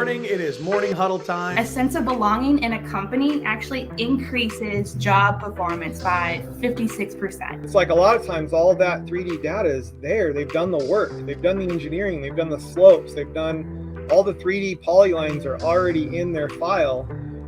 morning. It is morning huddle time. A sense of belonging in a company actually increases job performance by 56%. It's like a lot of times all of that 3D data is there. They've done the work. They've done the engineering. They've done the slopes. They've done all the 3D polylines are already in their file.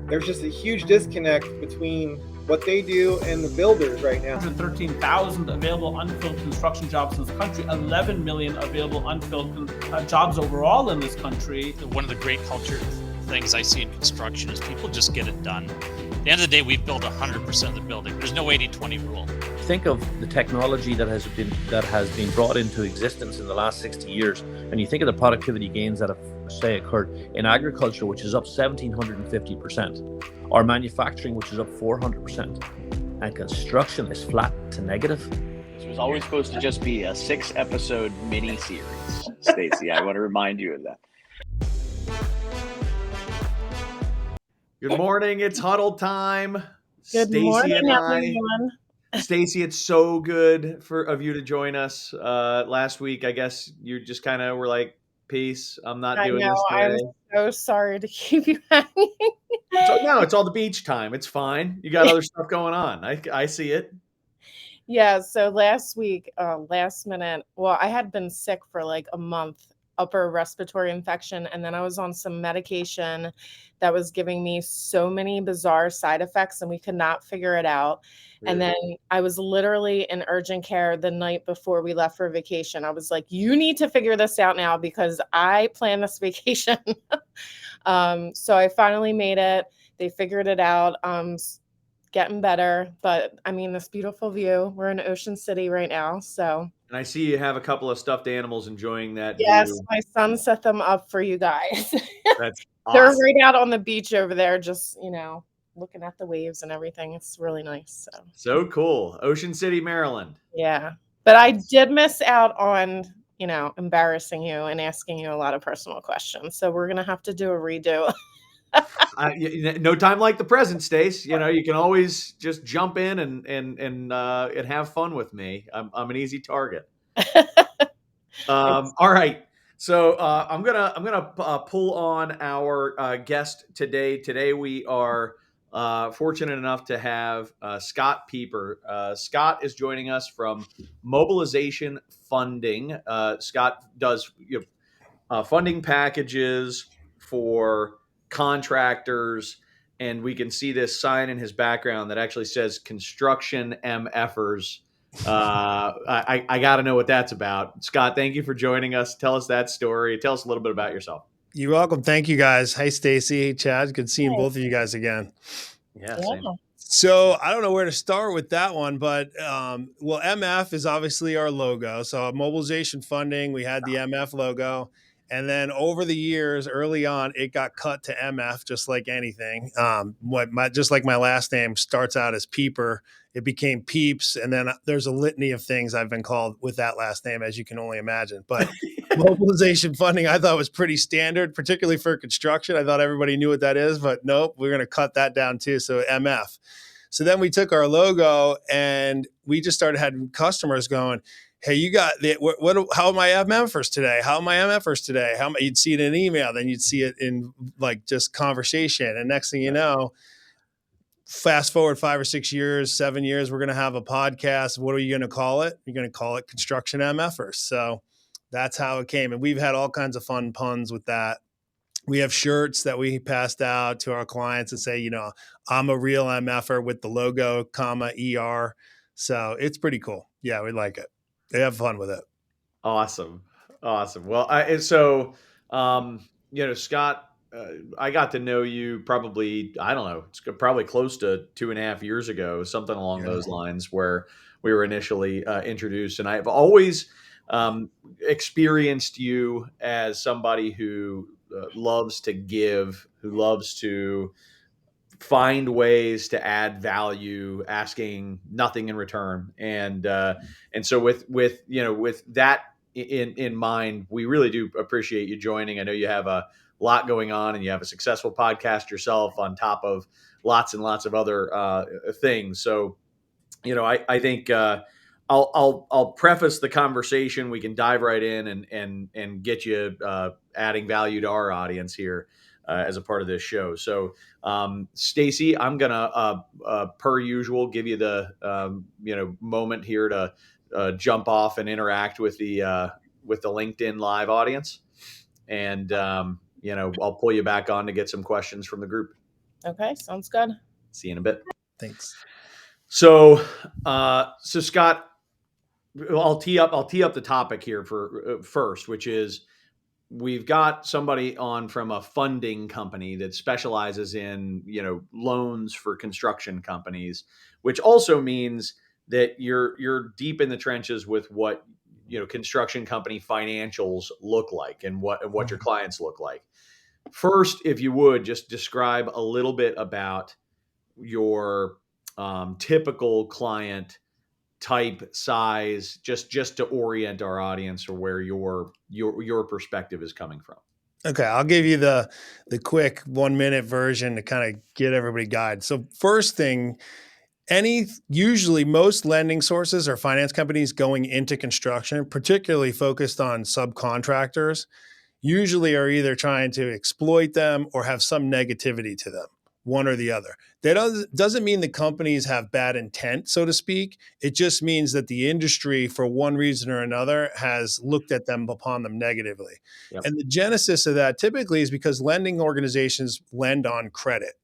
There's just a huge disconnect between what they do and the builders right now. 113,000 available unfilled construction jobs in this country, 11 million available unfilled jobs overall in this country. One of the great culture things I see in construction is people just get it done. At the end of the day, we've built 100% of the building. There's no 80-20 rule. Think of the technology that has been brought into existence in the last 60 years, and you think of the productivity gains that have, say, occurred in agriculture, which is up 1,750%, or manufacturing, which is up 400%, and construction is flat to negative. This was always supposed to just be a 6-episode mini-series, Stacy. I want to remind you of that. Good morning. It's huddle time. Good Stacy morning, and everyone. Stacy, it's so good of you to join us. Last week, I guess you just kind of were like, peace. I'm not doing this today. I'm so sorry to keep you hanging. No, it's all the beach time. It's fine. You got other stuff going on. I see it. Yeah, so last week, last minute, well, I had been sick for like a month, upper respiratory infection, and then I was on some medication that was giving me so many bizarre side effects, and we could not figure it out. Really? And then I was literally in urgent care the night before we left for vacation. I was like, you need to figure this out now because I planned this vacation. So I finally made it. They figured it out. Getting better, but I mean, this beautiful view. We're in Ocean City right now, so. And I see you have a couple of stuffed animals enjoying that Yes, view. my son set them up for you guys. That's awesome. They're right out on the beach over there, just, looking at the waves and everything. It's really nice. So cool. Ocean City, Maryland. Yeah. But I did miss out on, embarrassing you and asking you a lot of personal questions. So we're going to have to do a redo. No time like the present, Stace. You can always just jump in and have fun with me. I'm an easy target. All right. So I'm gonna pull on our guest today. Today we are fortunate enough to have Scott Peper. Scott is joining us from Mobilization Funding. Scott does funding packages for contractors, and we can see this sign in his background that actually says construction MFers. I got to know what that's about. Scott, thank you for joining us. Tell us that story. Tell us a little bit about yourself. You're welcome. Thank you, guys. Hey, Stacy. Hey, Chad. Good seeing both of you guys again. Yeah. Same. So I don't know where to start with that one, but MF is obviously our logo. So Mobilization Funding, we had the MF logo. And then over the years, early on, it got cut to MF, just like anything. Just like my last name starts out as Peper, it became Peeps. And then there's a litany of things I've been called with that last name, as you can only imagine. But Mobilization Funding, I thought was pretty standard, particularly for construction. I thought everybody knew what that is, but nope, we're going to cut that down too. So MF. So then we took our logo and we just started having customers going, hey, you got how are my MFers today? How are my MFers today? You'd see it in an email, then you'd see it in like just conversation. And next thing you know, fast forward 5 or 6 years, 7 years, we're going to have a podcast. What are you going to call it? You're going to call it Construction MFers. So that's how it came. And we've had all kinds of fun puns with that. We have shirts that we passed out to our clients and say, I'm a real MFer with the logo, ER. So it's pretty cool. Yeah, we like it. They have fun with it. Awesome. Well, Scott, I got to know you probably, I don't know, it's probably close to 2.5 years ago, something along those lines, where we were initially introduced. And I've always experienced you as somebody who loves to give, who loves to find ways to add value, asking nothing in return. And so with that in mind, we really do appreciate you joining. I know you have a lot going on and you have a successful podcast yourself on top of lots and lots of other things. So, I think I'll preface the conversation. We can dive right in and get you adding value to our audience here as a part of this show. So, Stacy, I'm gonna per usual give you the moment here to jump off and interact with the LinkedIn Live audience, and I'll pull you back on to get some questions from the group. Okay, sounds good. See you in a bit. Thanks. So, Scott, I'll tee up the topic here for first, which is we've got somebody on from a funding company that specializes in loans for construction companies, which also means that you're deep in the trenches with what construction company financials look like and what your clients look like. First, if you would just describe a little bit about your typical client type, size, just to orient our audience or where your perspective is coming from. Okay, I'll give you the quick 1 minute version to kind of get everybody guided. So first thing, usually most lending sources or finance companies going into construction, particularly focused on subcontractors, usually are either trying to exploit them or have some negativity to them, one or the other. That doesn't mean the companies have bad intent, so to speak. It just means that the industry, for one reason or another, has looked at them upon them negatively. Yep. And the genesis of that typically is because lending organizations lend on credit.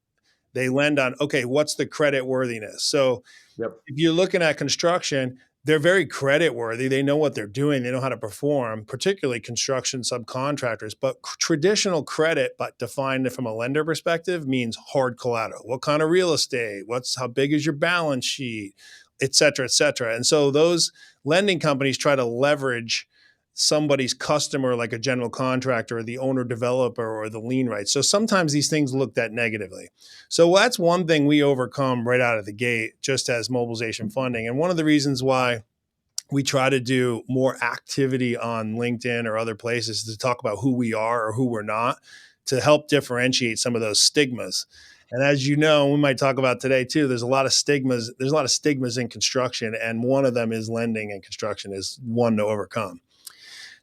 They lend on, okay, what's the credit worthiness? So Yep. if you're looking at construction, they're very credit worthy. They know what they're doing. They know how to perform, particularly construction subcontractors. But traditional credit, but defined from a lender perspective, means hard collateral. What kind of real estate? How big is your balance sheet, et cetera, et cetera. And so those lending companies try to leverage somebody's customer, like a general contractor or the owner developer or the lien rights. So sometimes these things looked at negatively. So that's one thing we overcome right out of the gate, just as mobilization funding. And one of the reasons why we try to do more activity on LinkedIn or other places to talk about who we are or who we're not, to help differentiate some of those stigmas. And as you know, we might talk about today too, there's a lot of stigmas. There's a lot of stigmas in construction, and one of them is lending in construction is one to overcome.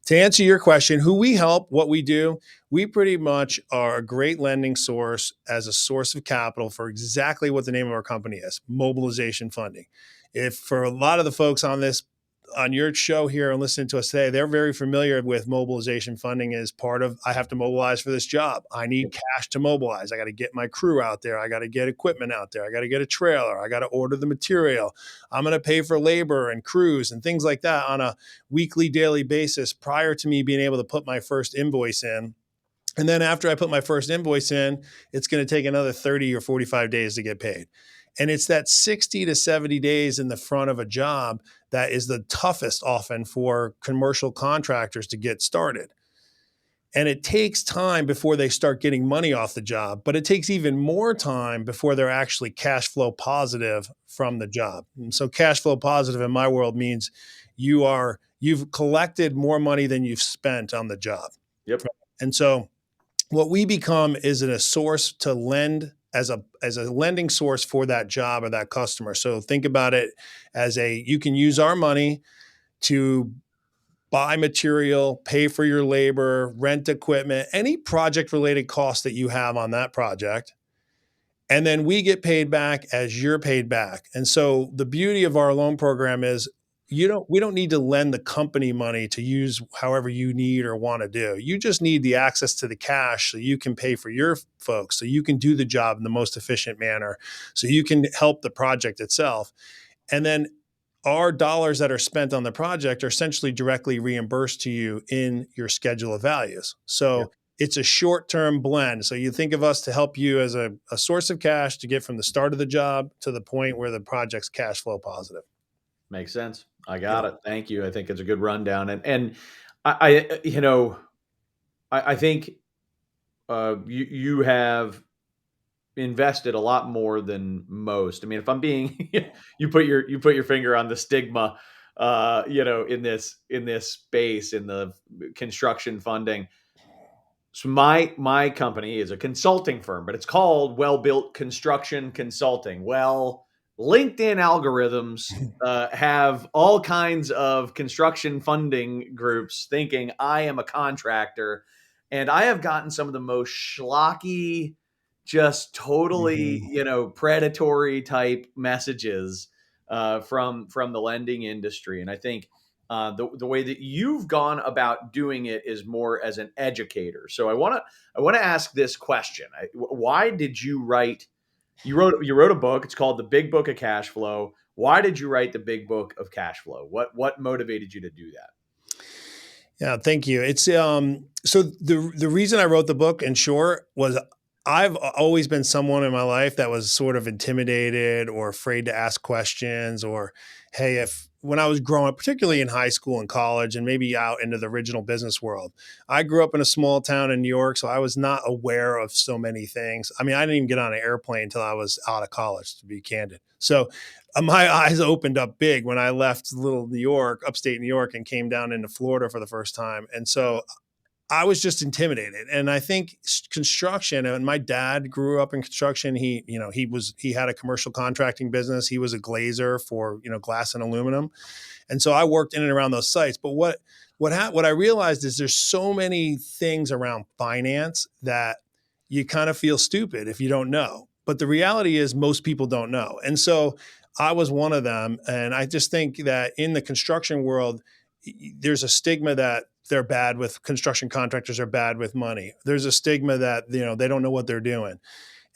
To answer your question, who we help, what we do, we pretty much are a great lending source as a source of capital for exactly what the name of our company is, Mobilization Funding. If for a lot of the folks on your show here and listening to us today, they're very familiar with mobilization funding as part of, I have to mobilize for this job. I need cash to mobilize. I got to get my crew out there. I got to get equipment out there. I got to get a trailer. I got to order the material. I'm going to pay for labor and crews and things like that on a weekly, daily basis prior to me being able to put my first invoice in. And then after I put my first invoice in, it's going to take another 30 or 45 days to get paid. And it's that 60 to 70 days in the front of a job that is the toughest often for commercial contractors to get started. And it takes time before they start getting money off the job, but it takes even more time before they're actually cash flow positive from the job. And so cash flow positive in my world means you've collected more money than you've spent on the job. Yep. And so what we become is a source to lend as a lending source for that job or that customer. So think about it as you can use our money to buy material, pay for your labor, rent equipment, any project related costs that you have on that project. And then we get paid back as you're paid back. And so the beauty of our loan program is we don't need to lend the company money to use however you need or want to do. You just need the access to the cash so you can pay for your folks, so you can do the job in the most efficient manner, so you can help the project itself. And then our dollars that are spent on the project are essentially directly reimbursed to you in your schedule of values. So it's a short-term blend. So you think of us to help you as a source of cash to get from the start of the job to the point where the project's cash flow positive. Makes sense. I got it. Thank you. I think it's a good rundown. And I think you have invested a lot more than most. I mean, if I'm being, you put your finger on the stigma, in this space, in the construction funding. So my company is a consulting firm, but it's called Well Built Construction Consulting. Well, LinkedIn algorithms have all kinds of construction funding groups thinking I am a contractor. And I have gotten some of the most schlocky, just totally, predatory type messages from the lending industry. And I think the way that you've gone about doing it is more as an educator. So I want to ask this question: why did you write? You wrote a book. It's called The Big Book of Cash Flow. Why did you write the Big Book of Cash Flow? What motivated you to do that? Yeah, thank you. It's so the reason I wrote the book, in short, was I've always been someone in my life that was sort of intimidated or afraid to ask questions, or hey, if when I was growing up, particularly in high school and college and maybe out into the original business world. I grew up in a small town in New York, so I was not aware of so many things. I mean, I didn't even get on an airplane until I was out of college, to be candid. So my eyes opened up big when I left little New York, upstate New York, and came down into Florida for the first time. And so I was just intimidated. And I think construction, and my dad grew up in construction. He had a commercial contracting business. He was a glazer for, glass and aluminum. And so I worked in and around those sites. But what I realized is there's so many things around finance that you kind of feel stupid if you don't know. But the reality is most people don't know. And so I was one of them. And I just think that in the construction world, there's a stigma that they're bad with construction contractors are bad with money. There's a stigma that, they don't know what they're doing.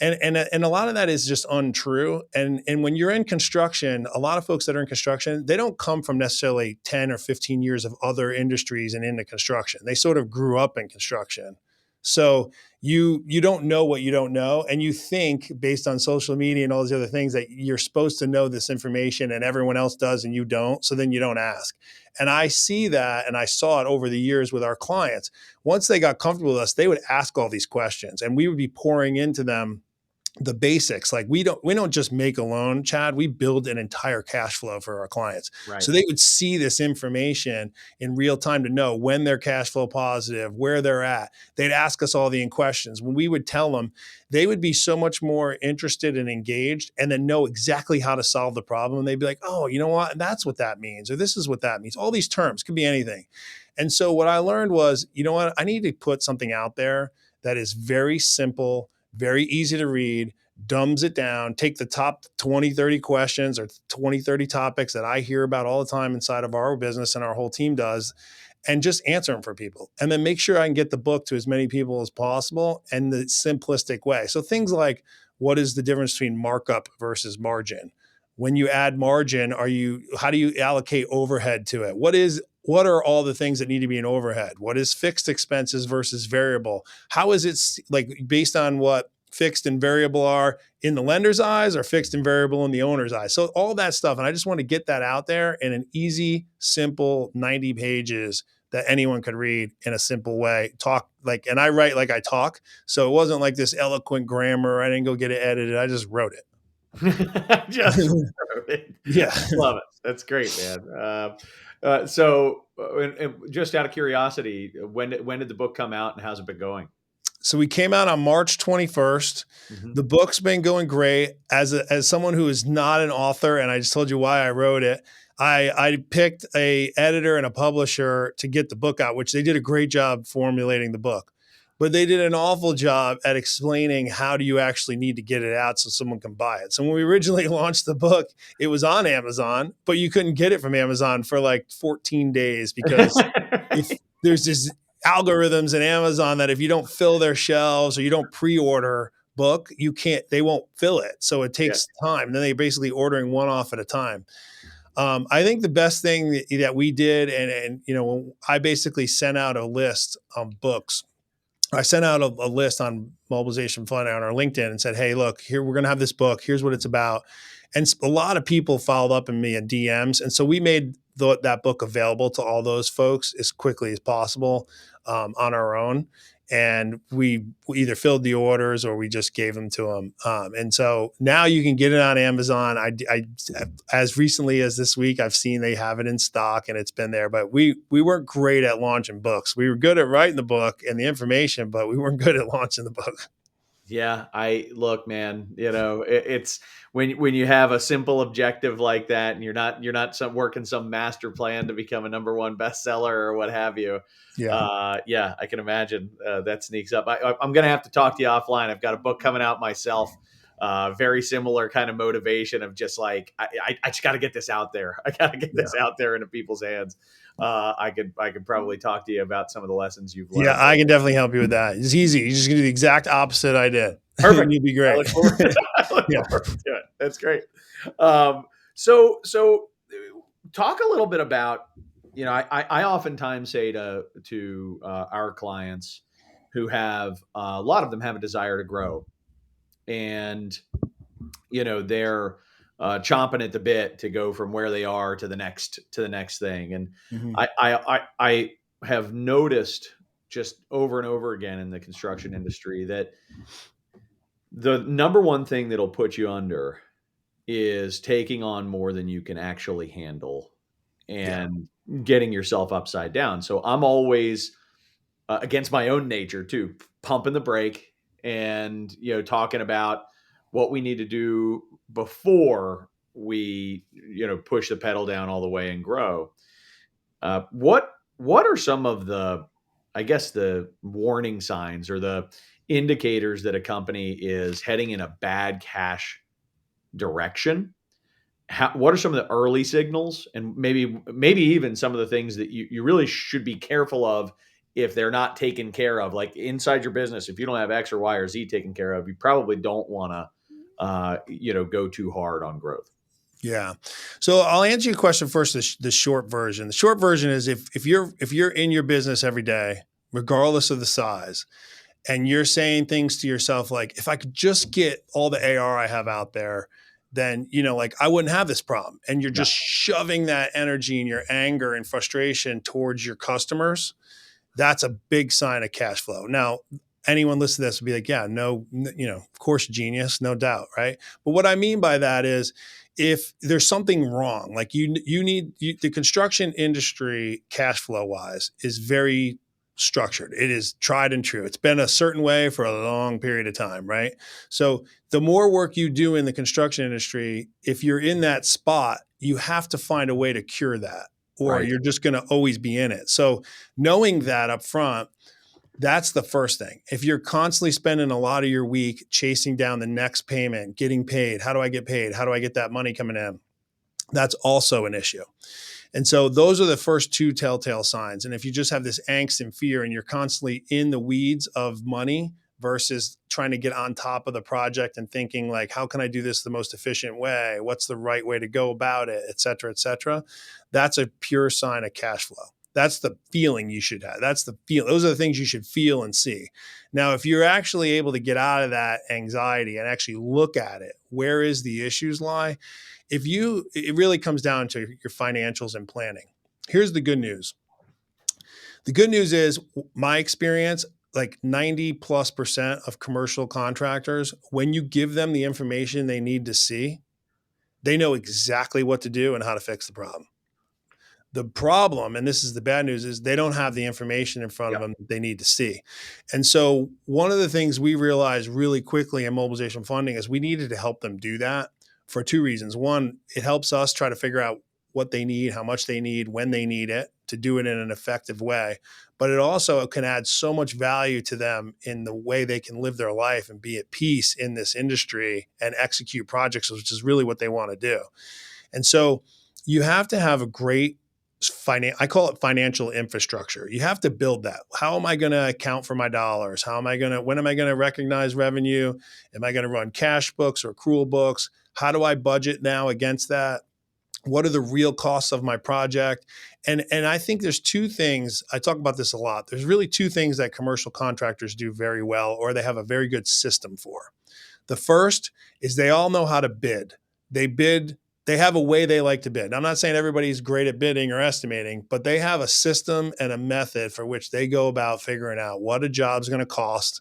And a lot of that is just untrue. And when you're in construction, a lot of folks that are in construction, they don't come from necessarily 10 or 15 years of other industries and into construction. They sort of grew up in construction. So you don't know what you don't know. And you think based on social media and all these other things that you're supposed to know this information and everyone else does and you don't. So then you don't ask. And I see that, and I saw it over the years with our clients. Once they got comfortable with us, they would ask all these questions and we would be pouring into them the basics. Like we don't just make a loan, Chad, we build an entire cash flow for our clients. Right. So they would see this information in real time to know when they're cash flow positive, where they're at. They'd ask us all the questions. When we would tell them, they would be so much more interested and engaged and then know exactly how to solve the problem. And they'd be like, oh, you know what? That's what that means. Or this is what that means. All these terms could be anything. And so what I learned was, you know what? I need to put something out there that is very simple, very easy to read, dumbs it down, take the top 20, 30 questions or 20, 30 topics that I hear about all the time inside of our business and our whole team does, and just answer them for people. And then make sure I can get the book to as many people as possible in the simplistic way. So things like, what is the difference between markup versus margin? When you add margin, how do you allocate overhead to it? What are all the things that need to be in overhead? What is fixed expenses versus variable? How is it like based on what fixed and variable are in the lender's eyes or fixed and variable in the owner's eyes? So all that stuff. And I just want to get that out there in an easy, simple 90 pages that anyone could read in a simple way. And I write like I talk. So it wasn't like this eloquent grammar. I didn't go get it edited. I just wrote it. Just wrote it. Yeah. Love it. That's great, man. So just out of curiosity, when did the book come out and how's it been going? So we came out on March 21st. Mm-hmm. The book's been going great. As someone who is not an author, and I just told you why I wrote it, I picked a editor and a publisher to get the book out, which they did a great job formulating the book. But they did an awful job at explaining how do you actually need to get it out so someone can buy it. So when we originally launched the book, it was on Amazon, but you couldn't get it from Amazon for like 14 days because there's this algorithms in Amazon that if you don't fill their shelves or you don't pre-order book, they won't fill it. So it takes time. And then they're basically ordering one off at a time. I think the best thing that we did, and I basically sent out a list of books. I sent out a list on Mobilization Funding on our LinkedIn and said, hey, look, here, we're going to have this book. Here's what it's about. And a lot of people followed up in me in DMs. And so we made that book available to all those folks as quickly as possible on our own. And we either filled the orders or we just gave them to them. And so now you can get it on Amazon. I as recently as this week, I've seen they have it in stock and it's been there. But we weren't great at launching books. We were good at writing the book and the information, but we weren't good at launching the book. Yeah, I look, man, it's when you have a simple objective like that and you're not working some master plan to become a number one bestseller or what have you. Yeah. Yeah, I can imagine that sneaks up. I'm going to have to talk to you offline. I've got a book coming out myself. Very similar kind of motivation of just like, I just got to get this out there. I got to get this out there into people's hands. I could probably talk to you about some of the lessons you've Yeah, learned. I can definitely help you with that. It's easy. You're just gonna do the exact opposite I did. Perfect. You'll be I great. look forward to, I look Yeah. forward to it. That's great. So talk a little bit about, I oftentimes say to our clients who have a lot of them have a desire to grow, and they're chomping at the bit to go from where they are to the next thing. And Mhm. I have noticed just over and over again in the construction industry that the number one thing that'll put you under is taking on more than you can actually handle Yeah. and getting yourself upside down. So I'm always against my own nature too, pumping the brake and talking about what we need to do before we push the pedal down all the way and grow. What are some of the, I guess, the warning signs or the indicators that a company is heading in a bad cash direction? What are some of the early signals, and maybe even some of the things that you really should be careful of if they're not taken care of, like inside your business? If you don't have X or Y or Z taken care of, you probably don't want to go too hard on growth. Yeah. So I'll answer your question first. The short version. The short version is if you're in your business every day, regardless of the size, and you're saying things to yourself like, if I could just get all the AR I have out there, then like I wouldn't have this problem. And you're Yeah. just shoving that energy and your anger and frustration towards your customers. That's a big sign of cash flow. Now, anyone listening to this would be like, yeah, no, of course, genius, no doubt, right? But what I mean by that is if there's something wrong, like the construction industry cash flow wise is very structured. It is tried and true. It's been a certain way for a long period of time, right? So the more work you do in the construction industry, if you're in that spot, you have to find a way to cure that, or Right. you're just going to always be in it. So knowing that up front, that's the first thing. If you're constantly spending a lot of your week chasing down the next payment, getting paid, how do I get paid? How do I get that money coming in? That's also an issue. And so those are the first two telltale signs. And if you just have this angst and fear and you're constantly in the weeds of money versus trying to get on top of the project and thinking like, how can I do this the most efficient way? What's the right way to go about it, et cetera, that's a pure sign of cash flow. That's the feeling you should have. That's the feel. Those are the things you should feel and see. Now, if you're actually able to get out of that anxiety and actually look at it, where is the issues lie? It really comes down to your financials and planning. Here's the good news. The good news is my experience, like 90+% of commercial contractors, when you give them the information they need to see, they know exactly what to do and how to fix the problem. The problem, and this is the bad news, is they don't have the information in front of them that they need to see. And so one of the things we realized really quickly in mobilization funding is we needed to help them do that for two reasons. One, it helps us try to figure out what they need, how much they need, when they need it, to do it in an effective way. But it also can add so much value to them in the way they can live their life and be at peace in this industry and execute projects, which is really what they want to do. And so you have to have a great I call it financial infrastructure. You have to build that. How am I going to account for my dollars? When am I going to recognize revenue? Am I going to run cash books or accrual books? How do I budget now against that? What are the real costs of my project? And I think there's two things, I talk about this a lot. There's really two things that commercial contractors do very well, or they have a very good system for. The first is they all know how to bid. They have a way they like to bid. I'm not saying everybody's great at bidding or estimating, but they have a system and a method for which they go about figuring out what a job's going to cost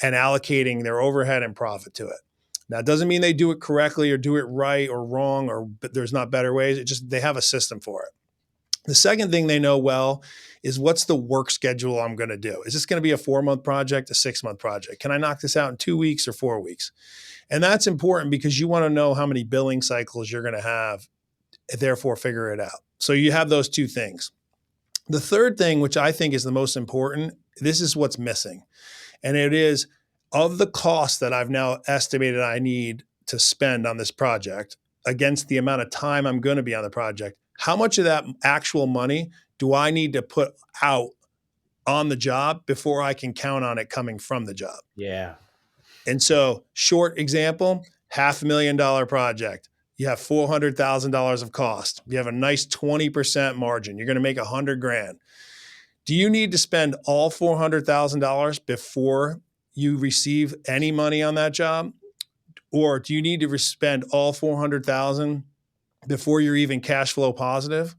and allocating their overhead and profit to it. Now, it doesn't mean they do it correctly or do it right or wrong, or there's not better ways. It just, they have a system for it. The second thing they know well is what's the work schedule I'm going to do? Is this going to be a 4-month project, a 6-month project? Can I knock this out in 2 weeks or 4 weeks? And that's important because you want to know how many billing cycles you're going to have, therefore figure it out. So you have those two things. The third thing, which I think is the most important, this is what's missing. And it is, of the cost that I've now estimated I need to spend on this project against the amount of time I'm going to be on the project, how much of that actual money do I need to put out on the job before I can count on it coming from the job? Yeah. And so, short example, $500,000 project. You have $400,000 of cost. You have a nice 20% margin. You're going to make $100,000. Do you need to spend all $400,000 before you receive any money on that job? Or do you need to spend all $400,000 before you're even cash flow positive?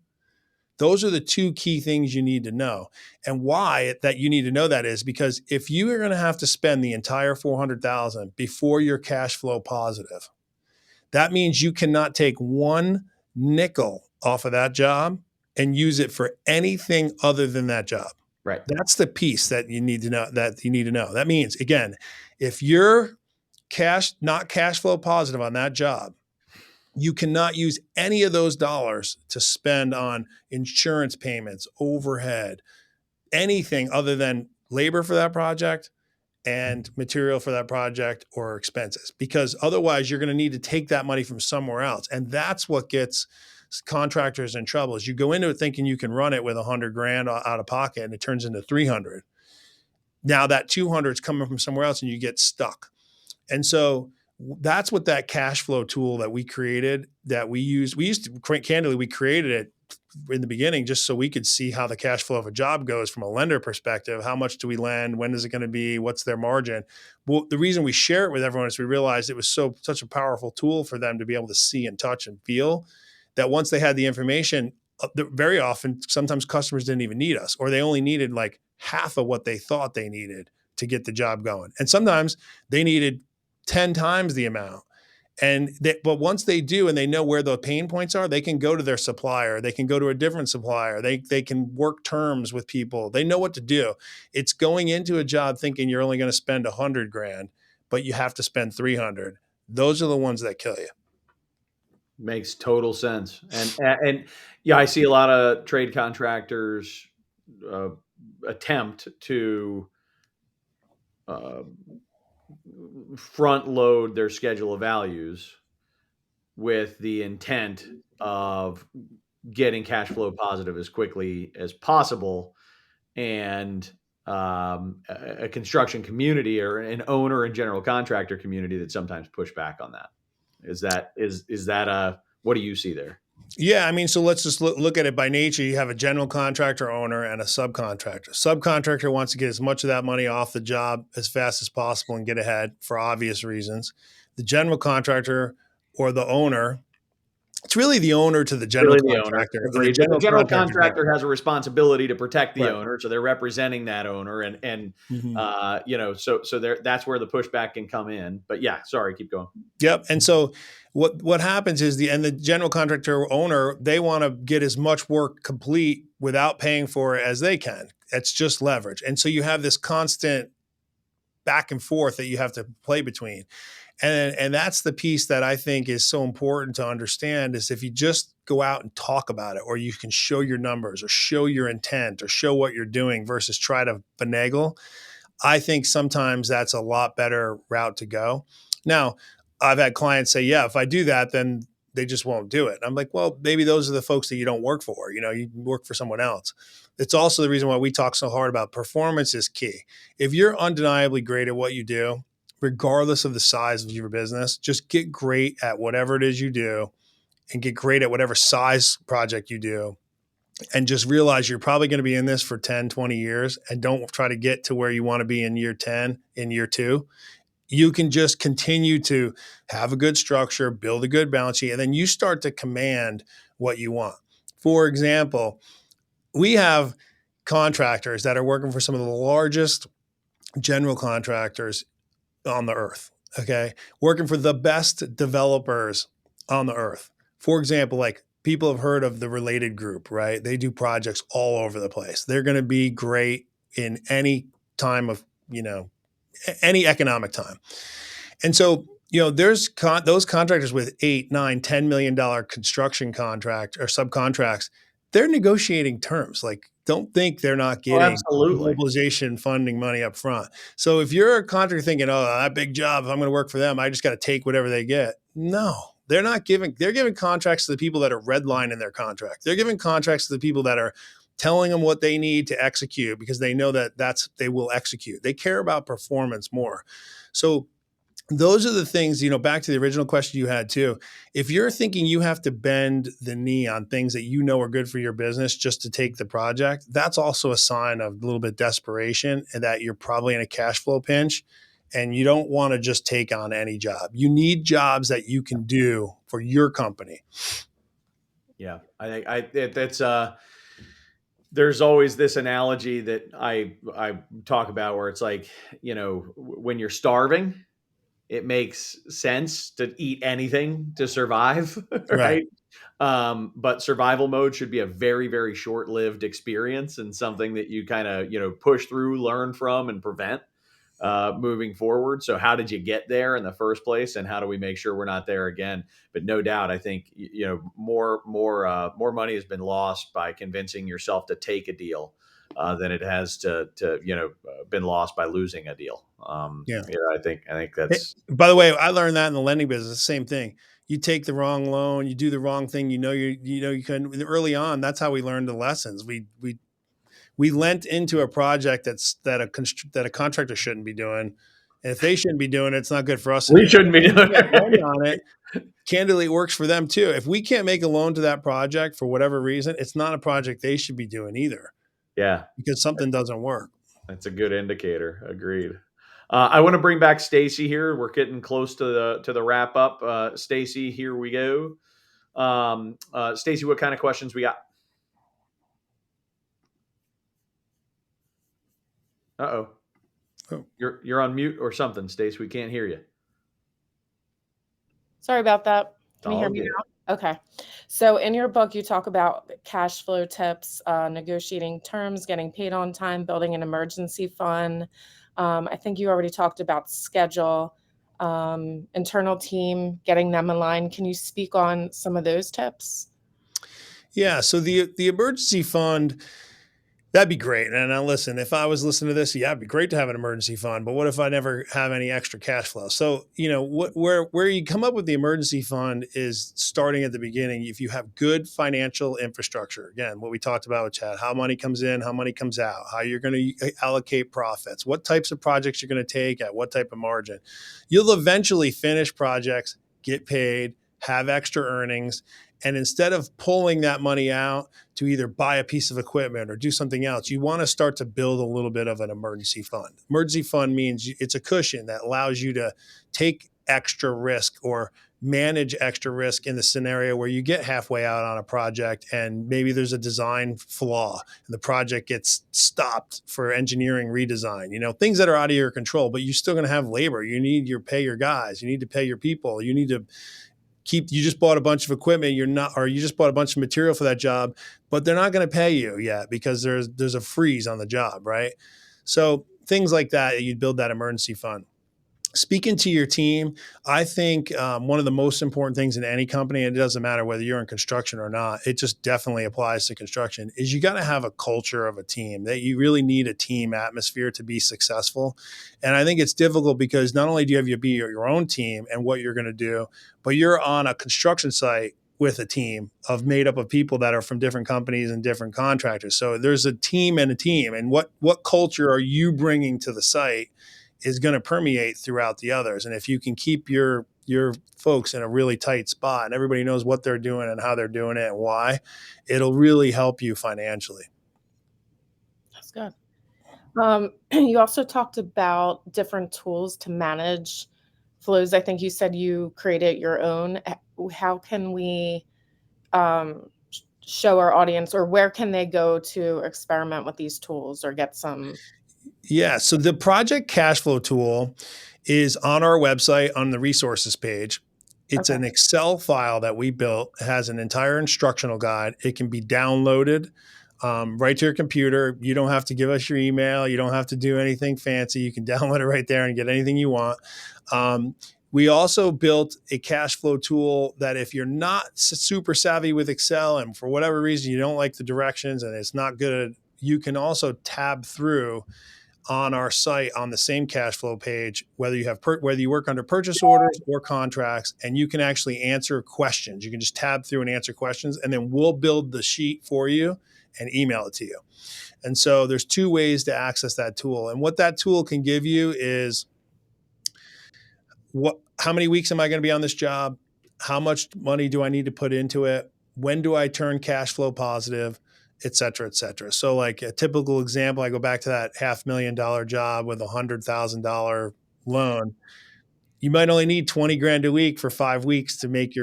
Those are the two key things you need to know. And why that you need to know that is because if you are going to have to spend the entire $400,000 before you're cash flow positive, that means you cannot take one nickel off of that job and use it for anything other than that job. Right. That's the piece that you need to know. That means, again, if you're not cash flow positive on that job, you cannot use any of those dollars to spend on insurance payments, overhead, anything other than labor for that project and material for that project or expenses, because otherwise you're going to need to take that money from somewhere else. And that's what gets contractors in trouble is you go into it thinking you can run it with $100,000 out of pocket and it turns into 300. Now that 200 is coming from somewhere else and you get stuck. And so that's what that cash flow tool that we created, that we used to, candidly, we created it in the beginning just so we could see how the cash flow of a job goes from a lender perspective. How much do we lend? When is it going to be? What's their margin? Well, the reason we share it with everyone is we realized it was such a powerful tool for them to be able to see and touch and feel that once they had the information, very often, sometimes customers didn't even need us, or they only needed like half of what they thought they needed to get the job going. And sometimes they needed 10 times the amount. But once they do and they know where the pain points are, they can go to their supplier. They can go to a different supplier. They can work terms with people. They know what to do. It's going into a job thinking you're only going to spend $100,000, but you have to spend 300. Those are the ones that kill you. Makes total sense. And yeah, I see a lot of trade contractors attempt to front load their schedule of values with the intent of getting cash flow positive as quickly as possible. And a construction community or an owner and general contractor community that sometimes push back on that. Is that what do you see there? Yeah, I mean, so let's just look at it by nature. You have a general contractor owner and a subcontractor. Subcontractor wants to get as much of that money off the job as fast as possible and get ahead for obvious reasons. The general contractor or the owner, it's really the owner to the general contractor. The general contractor has a responsibility to protect the owner, so they're representing that owner, and so that's where the pushback can come in. But yeah, sorry, keep going. Yep. And so what happens is the general contractor owner, they want to get as much work complete without paying for it as they can. It's just leverage, and so you have this constant back and forth that you have to play between. And that's the piece that I think is so important to understand is if you just go out and talk about it, or you can show your numbers or show your intent or show what you're doing versus try to finagle, I think sometimes that's a lot better route to go. Now, I've had clients say, yeah, if I do that, then they just won't do it. And I'm like, well, maybe those are the folks that you don't work for. You work for someone else. It's also the reason why we talk so hard about performance is key. If you're undeniably great at what you do, regardless of the size of your business, just get great at whatever it is you do and get great at whatever size project you do. And just realize you're probably going to be in this for 10, 20 years and don't try to get to where you want to be in year 10, in year 2. You can just continue to have a good structure, build a good balance sheet, and then you start to command what you want. For example, we have contractors that are working for some of the largest general contractors on the earth, okay? Working for the best developers on the earth. For example, like people have heard of the Related Group, right? They do projects all over the place. They're going to be great in any time of, any economic time. And so, there's those contractors with $8, $9, $10 million construction contract or subcontracts. They're negotiating terms. Like, don't think they're not Oh, getting absolutely. mobilization funding money up front. So if you're a contractor thinking, oh, that big job, if I'm going to work for them, I just got to take whatever they get. No, they're not giving. They're giving contracts to the people that are redlining their contract. They're giving contracts to the people that are telling them what they need to execute because they know that they will execute. They care about performance more. So those are the things, back to the original question you had too. If you're thinking you have to bend the knee on things that you know are good for your business just to take the project, that's also a sign of a little bit of desperation and that you're probably in a cash flow pinch and you don't want to just take on any job. You need jobs that you can do for your company. Yeah, I think that's there's always this analogy that I talk about where it's like, when you're starving, it makes sense to eat anything to survive, right? But survival mode should be a very, very short-lived experience and something that you kind of, push through, learn from, and prevent moving forward. So how did you get there in the first place, and how do we make sure we're not there again? But no doubt, I think more money has been lost by convincing yourself to take a deal than it has to been lost by losing a deal. I think that's. Hey, by the way, I learned that in the lending business. The same thing. You take the wrong loan, you do the wrong thing. You can early on. That's how we learned the lessons. We lent into a project that a contractor shouldn't be doing. And if they shouldn't be doing it, it's not good for us. We shouldn't be doing it. On it. Candidly, it works for them too. If we can't make a loan to that project for whatever reason, it's not a project they should be doing either. Yeah. Because something doesn't work. That's a good indicator. Agreed. I want to bring back Stacy here. We're getting close to the wrap up. Stacy, here we go. Stacy, what kind of questions we got? Uh-oh. Oh. You're on mute or something, Stace. We can't hear you. Sorry about that. Can you hear me now? Okay. So in your book, you talk about cash flow tips, negotiating terms, getting paid on time, building an emergency fund. I think you already talked about schedule, internal team, getting them in line. Can you speak on some of those tips? Yeah. So the emergency fund, that'd be great. And now listen, if I was listening to this, yeah, it'd be great to have an emergency fund, but what if I never have any extra cash flow? So, where you come up with the emergency fund is starting at the beginning. If you have good financial infrastructure, again, what we talked about with Chad, how money comes in, how money comes out, how you're going to allocate profits, what types of projects you're going to take at what type of margin, you'll eventually finish projects, get paid, have extra earnings. And instead of pulling that money out to either buy a piece of equipment or do something else, you want to start to build a little bit of an emergency fund. Emergency fund means it's a cushion that allows you to take extra risk or manage extra risk in the scenario where you get halfway out on a project and maybe there's a design flaw and the project gets stopped for engineering redesign, things that are out of your control, but you're still going to have labor. You need to pay your guys. You need to pay your people. You need to you just bought a bunch of equipment, you just bought a bunch of material for that job, but they're not going to pay you yet because there's a freeze on the job, right? So things like that, you'd build that emergency fund. Speaking to your team, I think one of the most important things in any company, and it doesn't matter whether you're in construction or not, it just definitely applies to construction, is you got to have a culture of a team. That you really need a team atmosphere to be successful. And I think it's difficult because not only do you have to be your own team and what you're going to do, but you're on a construction site with a team made up of people that are from different companies and different contractors. So there's a team and a team. And what culture are you bringing to the site is going to permeate throughout the others. And if you can keep your folks in a really tight spot and everybody knows what they're doing and how they're doing it and why, it'll really help you financially. That's good. You also talked about different tools to manage flows. I think you said you created your own. How can we show our audience, or where can they go to experiment with these tools or get some? Yeah. So the project Cashflow tool is on our website on the resources page. It's an Excel file that we built. It has an entire instructional guide. It can be downloaded right to your computer. You don't have to give us your email. You don't have to do anything fancy. You can download it right there and get anything you want. We also built a cash flow tool that if you're not super savvy with Excel and for whatever reason you don't like the directions and it's not good, you can also tab through on our site on the same cash flow page, whether you work under purchase orders or contracts, and you can actually answer questions. You can just tab through and answer questions, and then we'll build the sheet for you and email it to you. And so there's two ways to access that tool. And what that tool can give you is how many weeks am I going to be on this job? How much money do I need to put into it? When do I turn cash flow positive? Et cetera, et cetera. So like a typical example, I go back to that $500,000 job with $100,000 loan. You might only need 20 grand a week for 5 weeks to make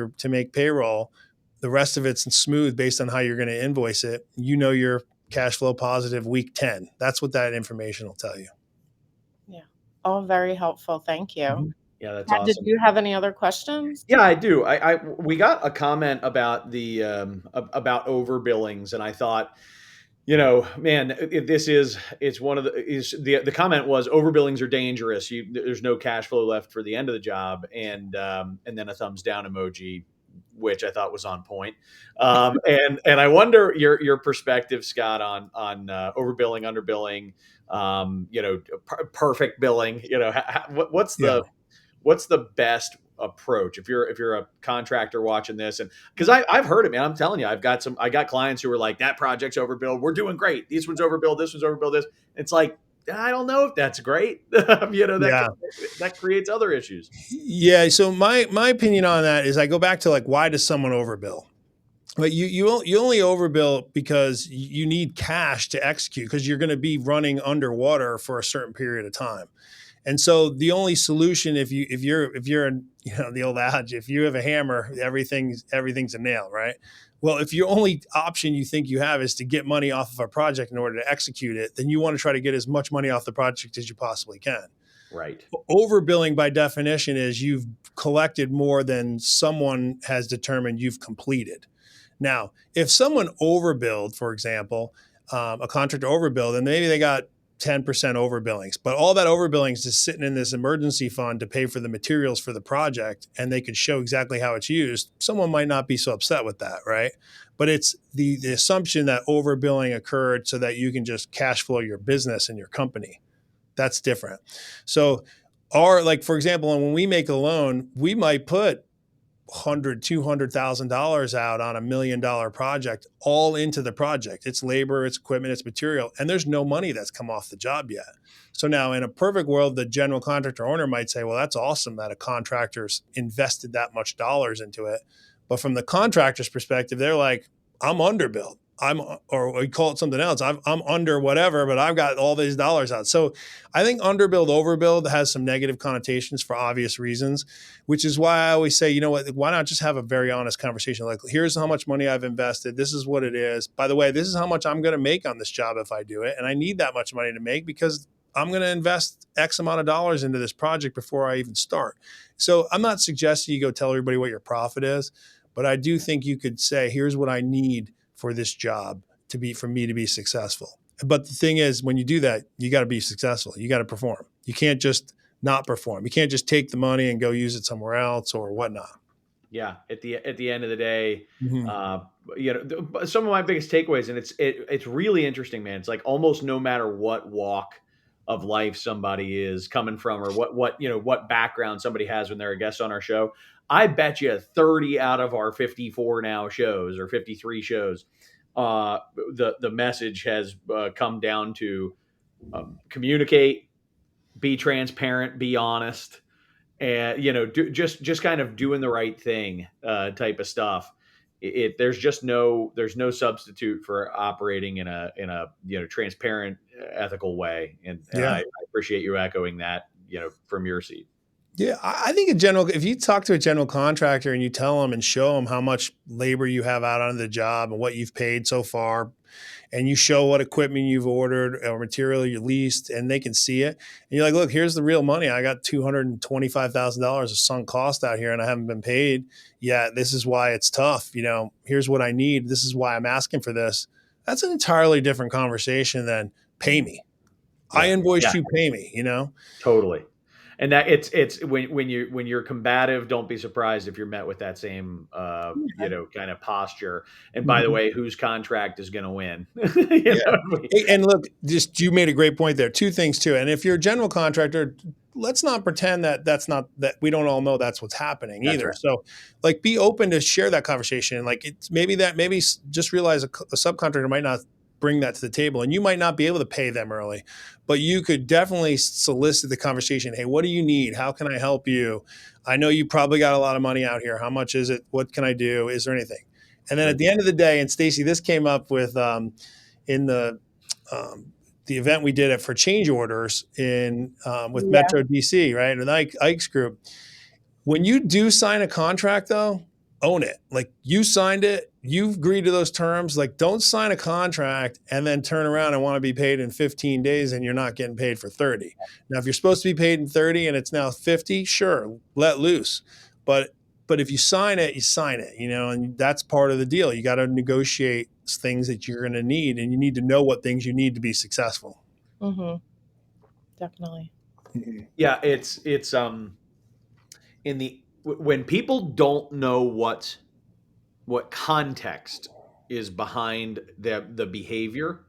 payroll. The rest of it's smooth based on how you're going to invoice it. You know, you're cash flow positive week 10. That's what that information will tell you. Yeah. All very helpful. Thank you. Mm-hmm. Yeah, that's Did awesome. you have any other questions? Yeah, I do. We got a comment about the about overbillings, and I thought, man, the comment was overbillings are dangerous. There's no cash flow left for the end of the job, and then a thumbs down emoji, which I thought was on point. And I wonder your perspective, Scott, on overbilling, underbilling, perfect billing. What's the best approach if you're a contractor watching this? And because I've heard it, man, I'm telling you, I got clients who are like, that project's overbilled, we're doing great, this one's overbilled, this. It's like, I don't know if that's great. That creates other issues. Yeah. So my opinion on that is I go back to like, why does someone overbill? But you only overbill because you need cash to execute, because you're going to be running underwater for a certain period of time. And so the only solution, if you're the old adage, if you have a hammer, everything's a nail, right? Well, if your only option you think you have is to get money off of a project in order to execute it, then you want to try to get as much money off the project as you possibly can. Right. Overbilling by definition is you've collected more than someone has determined you've completed. Now, if someone overbilled, for example, a contractor overbilled, and maybe they got 10% overbillings, but all that overbilling is just sitting in this emergency fund to pay for the materials for the project, and they could show exactly how it's used, someone might not be so upset with that, right? But it's the assumption that overbilling occurred so that you can just cash flow your business and your company. That's different. So for example, when we make a loan, we might put $200,000 out on $1 million project, all into the project. It's labor, it's equipment, it's material, and there's no money that's come off the job yet. So now in a perfect world, the general contractor owner might say, well, that's awesome that a contractor's invested that much dollars into it. But from the contractor's perspective, they're like, I'm underbilled. Or we call it something else. I'm under whatever, but I've got all these dollars out. So I think underbilled, overbilled has some negative connotations for obvious reasons, which is why I always say, you know what, why not just have a very honest conversation? Like, here's how much money I've invested. This is what it is. By the way, this is how much I'm going to make on this job if I do it. And I need that much money to make because I'm going to invest X amount of dollars into this project before I even start. So I'm not suggesting you go tell everybody what your profit is, but I do think you could say, here's what I need for this job for me to be successful. But the thing is, when you do that, you got to be successful. You got to perform. You can't just not perform. You can't just take the money and go use it somewhere else or whatnot. Yeah. At the end of the day, some of my biggest takeaways, and it's really interesting, man. It's like almost no matter what walk of life somebody is coming from, or what background somebody has when they're a guest on our show, I bet you 30 out of our 54 now shows, or 53 shows, the message has come down to communicate, be transparent, be honest, and just kind of doing the right thing type of stuff. There's no substitute for operating in a transparent, ethical way, and I appreciate you echoing that from your seat. Yeah, I think if you talk to a general contractor and you tell them and show them how much labor you have out on the job and what you've paid so far, and you show what equipment you've ordered or material you leased, and they can see it, and you're like, look, here's the real money. I got $225,000 of sunk cost out here, and I haven't been paid yet. This is why it's tough. Here's what I need. This is why I'm asking for this. That's an entirely different conversation than pay me. I invoiced you, pay me. Totally. And that it's when you're combative, don't be surprised if you're met with that same kind of posture. And by the way, whose contract is going to win? And look, you made a great point there. Two things too. And if you're a general contractor, let's not pretend that we don't all know that's what's happening either. Right. So, be open to share that conversation. Maybe just realize a subcontractor might not bring that to the table, and you might not be able to pay them early, but you could definitely solicit the conversation. Hey, what do you need? How can I help you? I know you probably got a lot of money out here. How much is it? What can I do? Is there anything? And then at the end of the day, and Stacy, this came up with in the event we did it for change orders with Metro DC, right? And Ike's group. When you do sign a contract, though, own it. You signed it, you've agreed to those terms. Don't sign a contract and then turn around and want to be paid in 15 days and you're not getting paid for 30. Now, if you're supposed to be paid in 30 and it's now 50, sure, let loose. But if you sign it, you sign it, and that's part of the deal. You got to negotiate things that you're going to need, and you need to know what things you need to be successful. Mm-hmm. Definitely. Yeah, it's when people don't know what context is behind the behavior,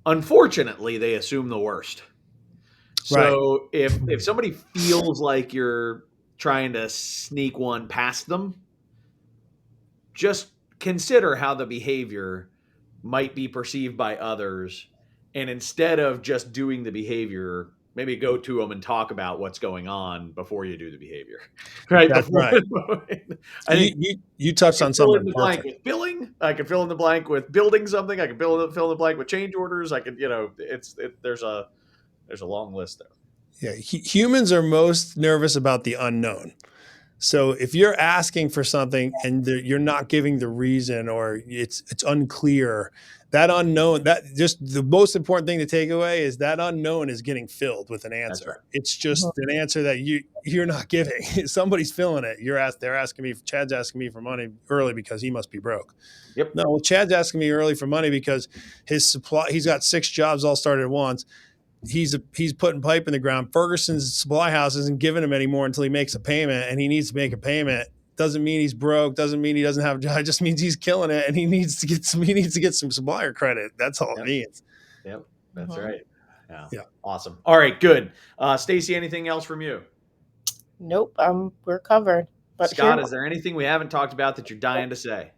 unfortunately, they assume the worst. So if somebody feels like you're trying to sneak one past them, just consider how the behavior might be perceived by others. And instead of just doing the behavior, maybe go to them and talk about what's going on before you do the behavior. Right. That's right. I think you touched on something. Fill in the blank with billing. I can fill in the blank with building something. I can fill in the blank with change orders. I can, there's a long list there. Yeah. Humans are most nervous about the unknown. So if you're asking for something and you're not giving the reason, or it's unclear, that unknown, that just the most important thing to take away is that unknown is getting filled with an answer. Right. It's just an answer that you're not giving. Somebody's filling it. They're asking me. Chad's asking me for money early because he must be broke. Yep. No, well, Chad's asking me early for money because he's got 6 jobs all started at once. He's putting pipe in the ground. Ferguson's supply house isn't giving him anymore until he makes a payment, and he needs to make a payment. Doesn't mean he's broke. Doesn't mean he doesn't have a job. It just means he's killing it, and he needs to get some supplier credit. That's all it means. Yep, that's right. Yeah, awesome. All right, good. Stacy, anything else from you? Nope, we're covered. But Scott, is there anything we haven't talked about that you're dying to say?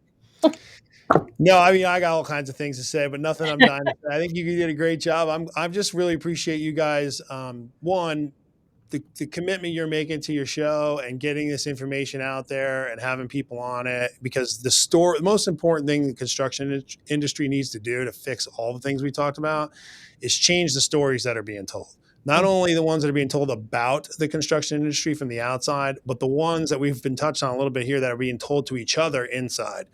No, I mean, I got all kinds of things to say, but nothing I'm dying to say. I think you did a great job. I just really appreciate you guys. One, the commitment you're making to your show and getting this information out there and having people on it, because the most important thing the construction industry needs to do to fix all the things we talked about is change the stories that are being told. Not only the ones that are being told about the construction industry from the outside, but the ones that we've been touched on a little bit here that are being told to each other inside.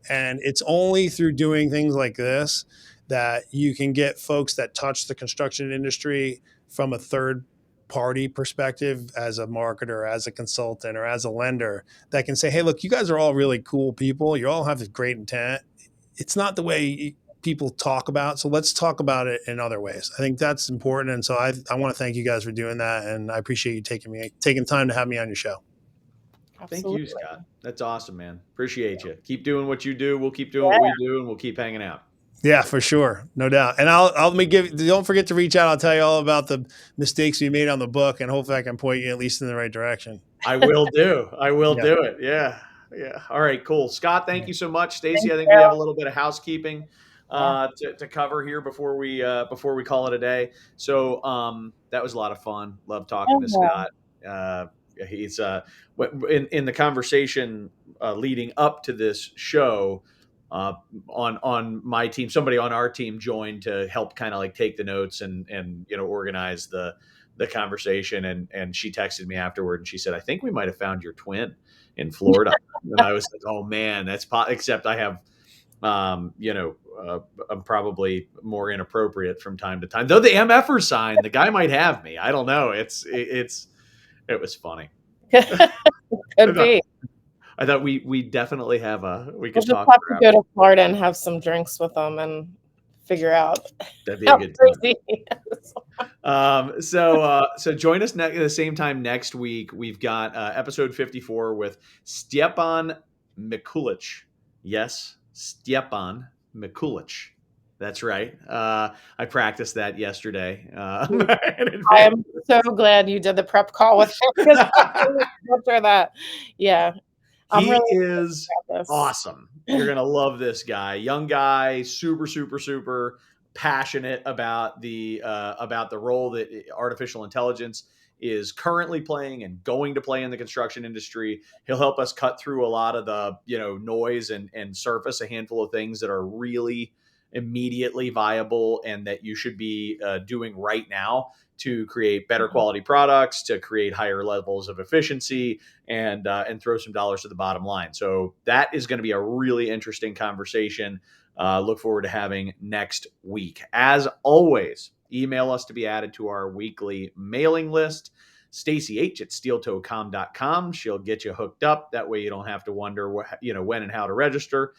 And it's only through doing things like this that you can get folks that touch the construction industry from a third party perspective, as a marketer, as a consultant, or as a lender, that can say, hey, look, you guys are all really cool people. You all have this great intent. It's not the way people talk about. So let's talk about it in other ways. I think that's important. And so I want to thank you guys for doing that. And I appreciate you taking time to have me on your show. Absolutely. Thank you, Scott. That's awesome, man. Appreciate you. Keep doing what you do. We'll keep doing what we do, and we'll keep hanging out. Yeah, for sure. No doubt. And don't forget to reach out. I'll tell you all about the mistakes we made on the book, and hopefully I can point you at least in the right direction. I will do. Do it. Yeah. Yeah. All right, cool. Scott, thank you so much. Stacy, I think we have a little bit of housekeeping to cover here before we call it a day. So that was a lot of fun. Love talking to Scott. He's in the conversation leading up to this show, on my team, somebody on our team joined to help kind of like take the notes and organize the the conversation, and she texted me afterward and she said, I think we might have found your twin in Florida. And I was like, oh man, except I have, I'm probably more inappropriate from time to time. Though the MFer sign, the guy might have me. I don't know. It was funny. Could be. I thought we definitely have we could We'll just talk. have to go to Florida and have some drinks with them and figure out. That'd be a good time. So join us at the same time next week. We've got episode 54 with Stepan Mikulich. Yes, Stepan Mikulich. That's right. I practiced that yesterday. I am so glad you did the prep call with him because after that, yeah. He is awesome. You're going to love this guy. Young guy, super, super, super passionate about the role that artificial intelligence is currently playing and going to play in the construction industry. He'll help us cut through a lot of the, noise and surface a handful of things that are really immediately viable and that you should be doing right now to create better quality products, to create higher levels of efficiency, and throw some dollars to the bottom line. So that is going to be a really interesting conversation. Look forward to having next week. As always, email us to be added to our weekly mailing list. Stacy H at steeltoecom.com. She'll get you hooked up. That way you don't have to wonder when and how to register.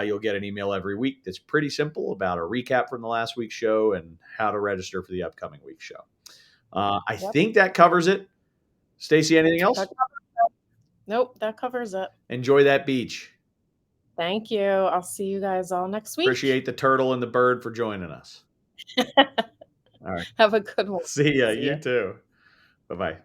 You'll get an email every week that's pretty simple about a recap from the last week's show and how to register for the upcoming week's show. I think that covers it. Stacy, anything else? Nope, that covers it. Enjoy that beach. Thank you. I'll see you guys all next week. Appreciate the turtle and the bird for joining us. All right. Have a good one. See ya. You too. Bye-bye.